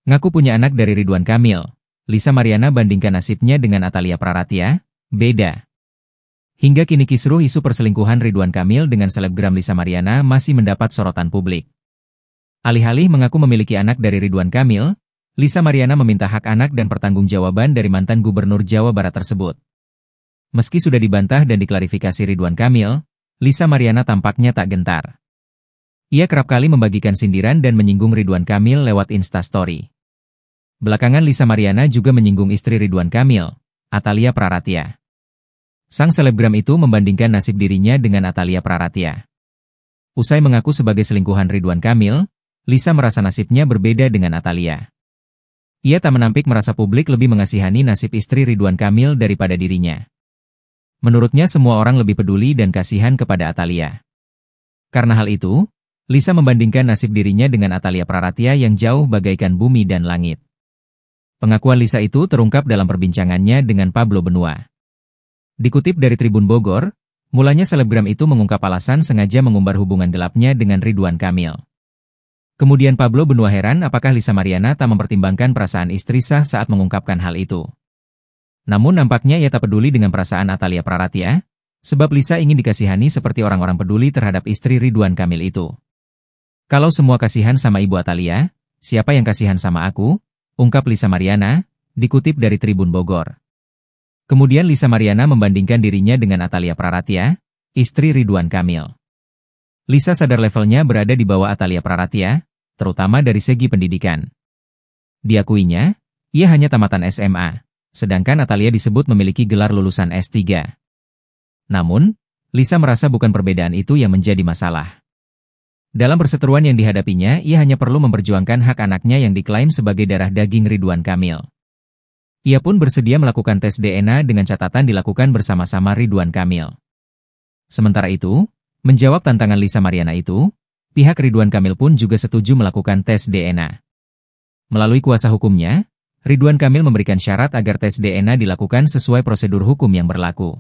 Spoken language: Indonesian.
Ngaku punya anak dari Ridwan Kamil. Lisa Mariana bandingkan nasibnya dengan Atalia Praratia, beda. Hingga kini kisruh isu perselingkuhan Ridwan Kamil dengan selebgram Lisa Mariana masih mendapat sorotan publik. Alih-alih mengaku memiliki anak dari Ridwan Kamil, Lisa Mariana meminta hak anak dan pertanggungjawaban dari mantan Gubernur Jawa Barat tersebut. Meski sudah dibantah dan diklarifikasi Ridwan Kamil, Lisa Mariana tampaknya tak gentar. Ia kerap kali membagikan sindiran dan menyinggung Ridwan Kamil lewat Instastory. Belakangan Lisa Mariana juga menyinggung istri Ridwan Kamil, Atalia Praratia. Sang selebgram itu membandingkan nasib dirinya dengan Atalia Praratia. Usai mengaku sebagai selingkuhan Ridwan Kamil, Lisa merasa nasibnya berbeda dengan Atalia. Ia tak menampik merasa publik lebih mengasihani nasib istri Ridwan Kamil daripada dirinya. Menurutnya semua orang lebih peduli dan kasihan kepada Atalia. Karena hal itu, Lisa membandingkan nasib dirinya dengan Atalia Praratia yang jauh bagaikan bumi dan langit. Pengakuan Lisa itu terungkap dalam perbincangannya dengan Pablo Benua. Dikutip dari Tribun Bogor, mulanya selebgram itu mengungkap alasan sengaja mengumbar hubungan gelapnya dengan Ridwan Kamil. Kemudian Pablo Benua heran apakah Lisa Mariana tak mempertimbangkan perasaan istri sah saat mengungkapkan hal itu. Namun nampaknya ia tak peduli dengan perasaan Atalia Praratia, sebab Lisa ingin dikasihani seperti orang-orang peduli terhadap istri Ridwan Kamil itu. Kalau semua kasihan sama Ibu Atalia, siapa yang kasihan sama aku? Ungkap Lisa Mariana, dikutip dari Tribun Bogor. Kemudian Lisa Mariana membandingkan dirinya dengan Atalia Praratia, istri Ridwan Kamil. Lisa sadar levelnya berada di bawah Atalia Praratia, terutama dari segi pendidikan. Diakuinya, ia hanya tamatan SMA, sedangkan Atalia disebut memiliki gelar lulusan S3. Namun, Lisa merasa bukan perbedaan itu yang menjadi masalah. Dalam perseteruan yang dihadapinya, ia hanya perlu memperjuangkan hak anaknya yang diklaim sebagai darah daging Ridwan Kamil. Ia pun bersedia melakukan tes DNA dengan catatan dilakukan bersama-sama Ridwan Kamil. Sementara itu, menjawab tantangan Lisa Mariana itu, pihak Ridwan Kamil pun juga setuju melakukan tes DNA. Melalui kuasa hukumnya, Ridwan Kamil memberikan syarat agar tes DNA dilakukan sesuai prosedur hukum yang berlaku.